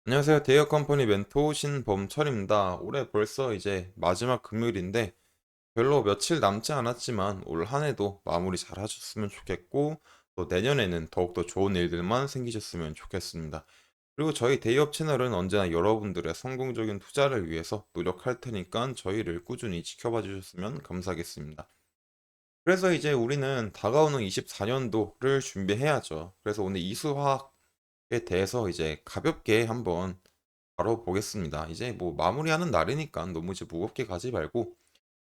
안녕하세요. 대여 컴퍼니 멘토 신범철입니다. 올해 벌써 이제 마지막 금요일인데 별로 며칠 남지 않았지만 올 한 해도 마무리 잘 하셨으면 좋겠고 또 내년에는 더욱더 좋은 일들만 생기셨으면 좋겠습니다. 그리고 저희 대기업 채널은 언제나 여러분들의 성공적인 투자를 위해서 노력할 테니까 저희를 꾸준히 지켜봐 주셨으면 감사하겠습니다. 그래서 이제 우리는 다가오는 24년도를 준비해야죠. 그래서 오늘 이수화학에 대해서 이제 가볍게 한번 바로 보겠습니다. 이제 뭐 마무리하는 날이니까 너무 이제 무겁게 가지 말고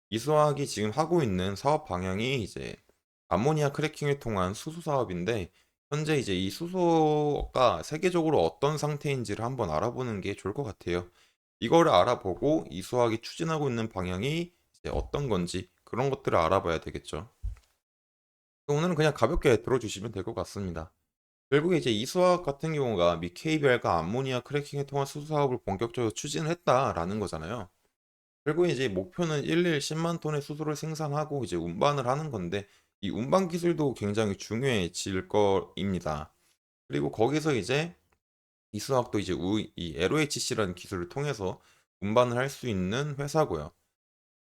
이수화학이 지금 하고 있는 사업 방향이 이제 암모니아 크래킹을 통한 수소 사업인데 현재 이제 이 수소가 세계적으로 어떤 상태인지를 한번 알아보는 게 좋을 것 같아요. 이거를 알아보고 이수화학이 추진하고 있는 방향이 이제 어떤 건지 그런 것들을 알아봐야 되겠죠. 오늘은 그냥 가볍게 들어주시면 될 것 같습니다. 결국에 이제 이수화학 같은 경우가 미 KBR과 암모니아 크래킹을 통한 수소 사업을 본격적으로 추진을 했다라는 거잖아요. 결국에 이제 목표는 일일 10만 톤의 수소를 생산하고 이제 운반을 하는 건데 이 운반 기술도 굉장히 중요해질 거입니다. 그리고 거기서 이제 이수화학도 이제 이 LOHC라는 기술을 통해서 운반을 할 수 있는 회사고요.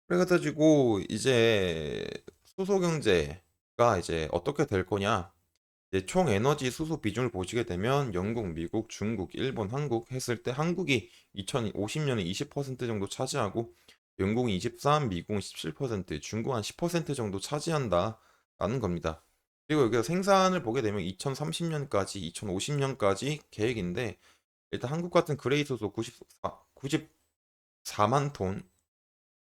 그래가지고 이제 수소 경제가 이제 어떻게 될 거냐? 이제 총 에너지 수소 비중을 보시게 되면 영국, 미국, 중국, 일본, 한국 했을 때 한국이 2050년에 20% 정도 차지하고 영국이 23, 미국은 17%, 중국 한 10% 정도 차지한다라는 겁니다. 그리고 여기서 생산을 보게 되면 2030년까지, 2050년까지 계획인데 일단 한국 같은 그레이 수소 94만 톤,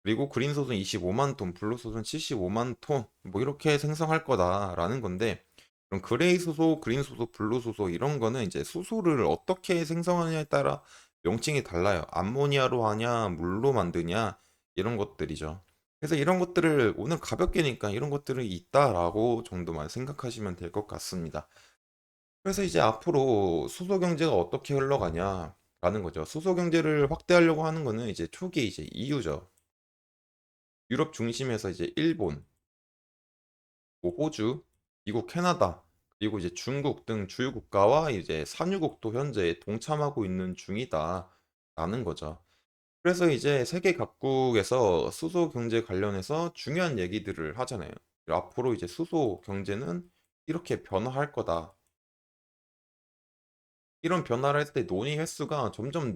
그리고 그린 소스는 25만 톤, 블루 소스는 75만 톤, 뭐 이렇게 생성할 거다라는 건데, 그럼 그레이 수소, 그린 수소, 블루 수소 이런 거는 이제 수소를 어떻게 생성하느냐에 따라 명칭이 달라요. 암모니아로 하냐, 물로 만드냐 이런 것들이죠. 그래서 이런 것들을 오늘 가볍게니까 이런 것들이 있다라고 정도만 생각하시면 될 것 같습니다. 그래서 이제 앞으로 수소 경제가 어떻게 흘러가냐라는 거죠. 수소 경제를 확대하려고 하는 거는 이제 초기 이제 EU죠. 유럽 중심에서 이제 일본, 뭐 호주, 미국, 캐나다, 그리고 이제 중국 등 주요 국가와 이제 산유국도 현재 동참하고 있는 중이다라는 거죠. 그래서 이제 세계 각국에서 수소 경제 관련해서 중요한 얘기들을 하잖아요. 앞으로 이제 수소 경제는 이렇게 변화할 거다. 이런 변화를 할 때 논의 횟수가 점점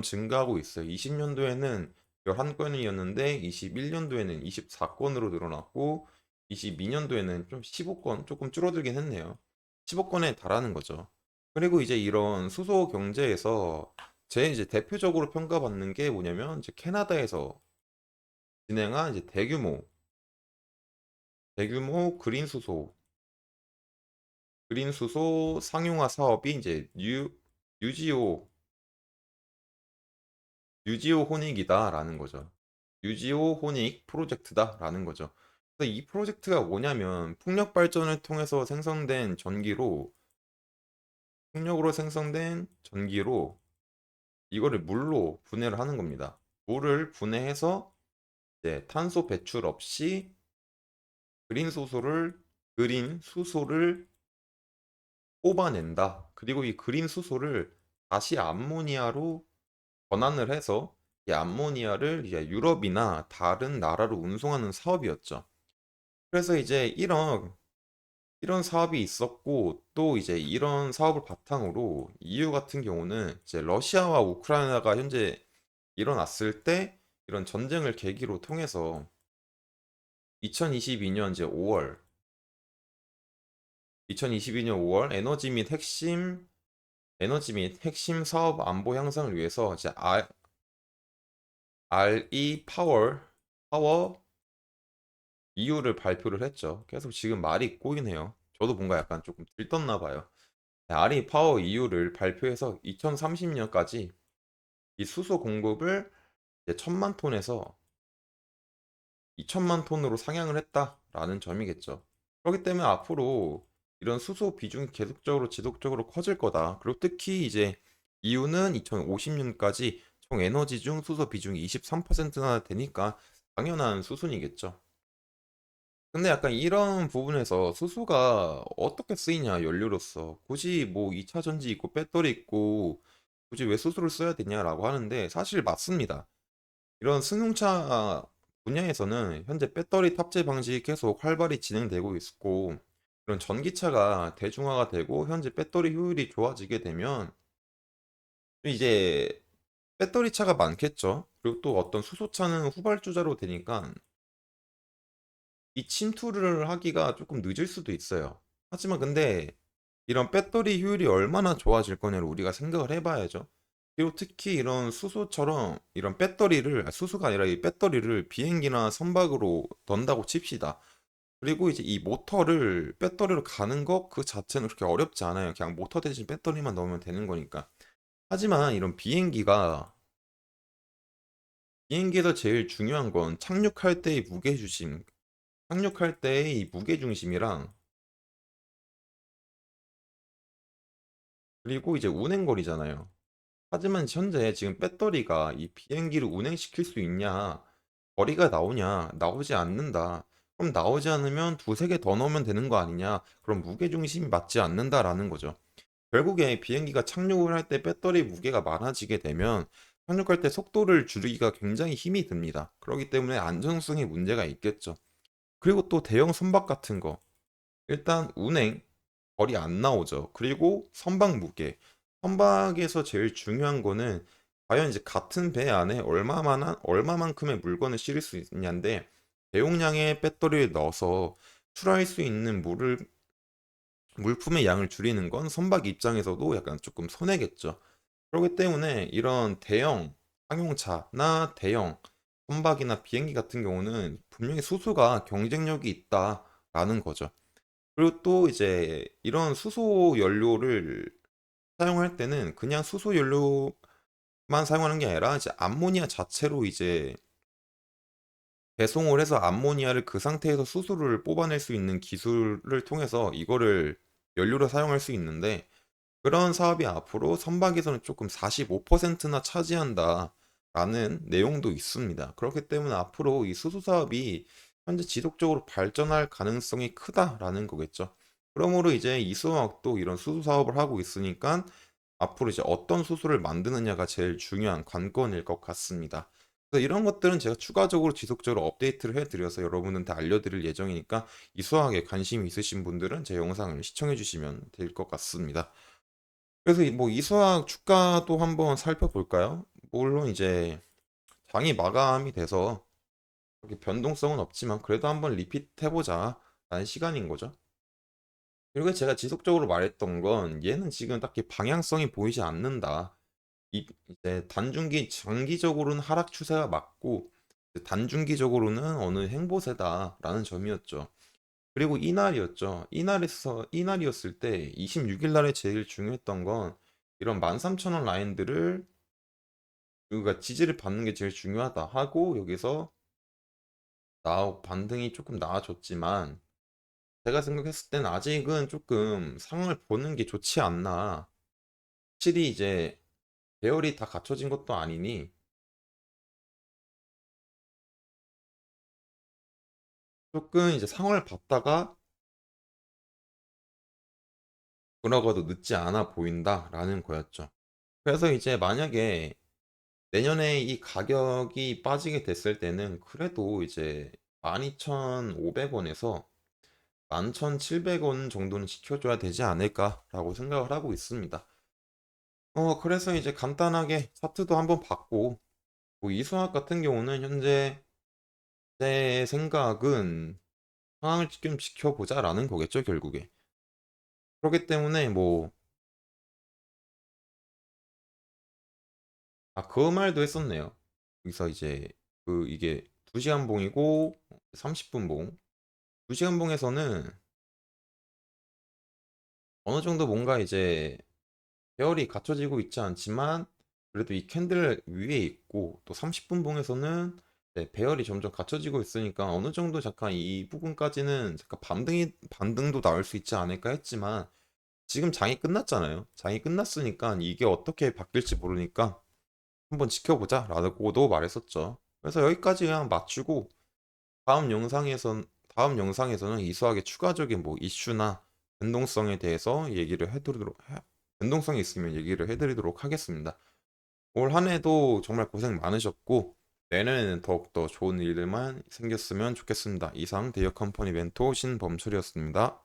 증가하고 있어요. 20년도에는 11건이었는데 21년도에는 24건으로 늘어났고 22년도에는 좀 15건 조금 줄어들긴 했네요. 15건에 달하는 거죠. 그리고 이제 이런 수소 경제에서 제 이제 대표적으로 평가받는 게 뭐냐면 이제 캐나다에서 진행한 이제 대규모 그린 수소 상용화 사업이 이제 뉴지오 유지오 혼익이다라는 거죠. 유지오 혼익 프로젝트다라는 거죠. 그래서 이 프로젝트가 뭐냐면 풍력으로 생성된 전기로 이거를 물로 분해를 하는 겁니다. 물을 분해해서 이제 탄소 배출 없이 그린 수소를 그린 수소를 뽑아낸다. 그리고 이 그린 수소를 다시 암모니아로 전환을 해서 이 암모니아를 이제 유럽이나 다른 나라로 운송하는 사업이었죠. 그래서 이제 이런 사업이 있었고 또 이제 이런 사업을 바탕으로 EU 같은 경우는 이제 러시아와 우크라이나가 현재 일어났을 때 이런 전쟁을 계기로 통해서 2022년 이제 5월 2022년 5월 에너지 및 핵심 사업 안보 향상을 위해서 이제 RE 파워 이유를 발표를 했죠. 계속 지금 말이 꼬이네요. 저도 뭔가 약간 조금 들떴나 봐요. RE 파워 이유를 발표해서 2030년까지 이 수소 공급을 이제 1000만 톤에서 2000만 톤으로 상향을 했다라는 점이겠죠. 그렇기 때문에 앞으로 이런 수소 비중이 계속적으로 지속적으로 커질 거다. 그리고 특히 이제 이유는 2050년까지 총 에너지 중 수소 비중이 23%나 되니까 당연한 수순이겠죠. 근데 약간 이런 부분에서 수소가 어떻게 쓰이냐, 연료로서. 굳이 뭐 2차 전지 있고 배터리 있고 굳이 왜 수소를 써야 되냐라고 하는데 사실 맞습니다. 이런 승용차 분야에서는 현재 배터리 탑재 방식이 계속 활발히 진행되고 있고 이런 전기차가 대중화가 되고 현재 배터리 효율이 좋아지게 되면 이제 배터리 차가 많겠죠. 그리고 또 어떤 수소차는 후발주자로 되니까 이 침투를 하기가 조금 늦을 수도 있어요. 하지만 근데 이런 배터리 효율이 얼마나 좋아질 거냐를 우리가 생각을 해봐야죠. 그리고 특히 이런 수소처럼 이런 배터리를, 수소가 아니라 이 배터리를 비행기나 선박으로 던다고 칩시다. 그리고 이제 이 모터를 배터리로 가는 것 그 자체는 그렇게 어렵지 않아요. 그냥 모터 대신 배터리만 넣으면 되는 거니까. 하지만 이런 비행기에서 제일 중요한 건 착륙할 때의 무게중심, 착륙할 때의 이 무게중심이랑 그리고 이제 운행거리잖아요. 하지만 현재 지금 배터리가 이 비행기를 운행시킬 수 있냐, 거리가 나오냐, 나오지 않는다. 그럼 나오지 않으면 두세 개 더 넣으면 되는 거 아니냐? 그럼 무게중심이 맞지 않는다라는 거죠. 결국에 비행기가 착륙을 할 때 배터리 무게가 많아지게 되면 착륙할 때 속도를 줄이기가 굉장히 힘이 듭니다. 그렇기 때문에 안정성에 문제가 있겠죠. 그리고 또 대형 선박 같은 거. 일단 운행, 거리 안 나오죠. 그리고 선박 무게. 선박에서 제일 중요한 거는 과연 이제 같은 배 안에 얼마만큼의 물건을 실을 수 있냐인데 대용량의 배터리를 넣어서 출하할 수 있는 물품의 양을 줄이는 건 선박 입장에서도 약간 조금 손해겠죠. 그렇기 때문에 이런 대형 상용차나 대형 선박이나 비행기 같은 경우는 분명히 수소가 경쟁력이 있다라는 거죠. 그리고 또 이제 이런 수소 연료를 사용할 때는 그냥 수소 연료만 사용하는 게 아니라 이제 암모니아 자체로 이제 배송을 해서 암모니아를 그 상태에서 수소를 뽑아낼 수 있는 기술을 통해서 이거를 연료로 사용할 수 있는데 그런 사업이 앞으로 선박에서는 조금 45%나 차지한다라는 내용도 있습니다. 그렇기 때문에 앞으로 이 수소 사업이 현재 지속적으로 발전할 가능성이 크다라는 거겠죠. 그러므로 이제 이수화학도 이런 수소 사업을 하고 있으니까 앞으로 이제 어떤 수소를 만드느냐가 제일 중요한 관건일 것 같습니다. 그래서 이런 것들은 제가 추가적으로 지속적으로 업데이트를 해드려서 여러분한테 알려드릴 예정이니까 이수화학에 관심이 있으신 분들은 제 영상을 시청해 주시면 될 것 같습니다. 그래서 뭐 이수학 주가도 한번 살펴볼까요? 물론 이제 장이 마감이 돼서 그렇게 변동성은 없지만 그래도 한번 리핏 해보자 라는 시간인 거죠. 그리고 제가 지속적으로 말했던 건 얘는 지금 딱히 방향성이 보이지 않는다. 이제 장기적으로는 하락 추세가 맞고 단중기적으로는 어느 행보세다라는 점이었죠. 그리고 이날이었을 때 26일 날에 제일 중요했던 건 이런 13,000원 라인들을 그러니까 지지를 받는 게 제일 중요하다 하고 여기서 반등이 조금 나아졌지만 제가 생각했을 때는 아직은 조금 상황을 보는 게 좋지 않나. 확실히 이제 배열이 다 갖춰진 것도 아니니 조금 이제 상황을 봤다가 돌아가도 늦지 않아 보인다라는 거였죠. 그래서 이제 만약에 내년에 이 가격이 빠지게 됐을 때는 그래도 이제 12,500원에서 11,700원 정도는 지켜줘야 되지 않을까라고 생각을 하고 있습니다. 그래서 이제 간단하게 차트도 한번 봤고, 뭐 이수학 같은 경우는 현재 제 생각은 상황을 좀 지켜보자라는 거겠죠, 결국에. 그렇기 때문에 뭐, 그 말도 했었네요. 여기서 이제 이게 2시간 봉이고 30분 봉. 2시간 봉에서는 어느 정도 뭔가 이제 배열이 갖춰지고 있지 않지만 그래도 이 캔들 위에 있고 또 30분 봉에서는 배열이 점점 갖춰지고 있으니까 어느 정도 잠깐 이 부분까지는 잠깐 반등도 나올 수 있지 않을까 했지만 지금 장이 끝났잖아요. 장이 끝났으니까 이게 어떻게 바뀔지 모르니까 한번 지켜보자 라고도 말했었죠. 그래서 여기까지 그냥 맞추고 다음 영상에서는 이수학의 추가적인 뭐 이슈나 변동성에 대해서 얘기를 해드리도록 변동성이 있으면 얘기를 해드리도록 하겠습니다. 올 한 해도 정말 고생 많으셨고 내년에는 더욱더 좋은 일들만 생겼으면 좋겠습니다. 이상 대기업 컴퍼니 멘토 신범철이었습니다.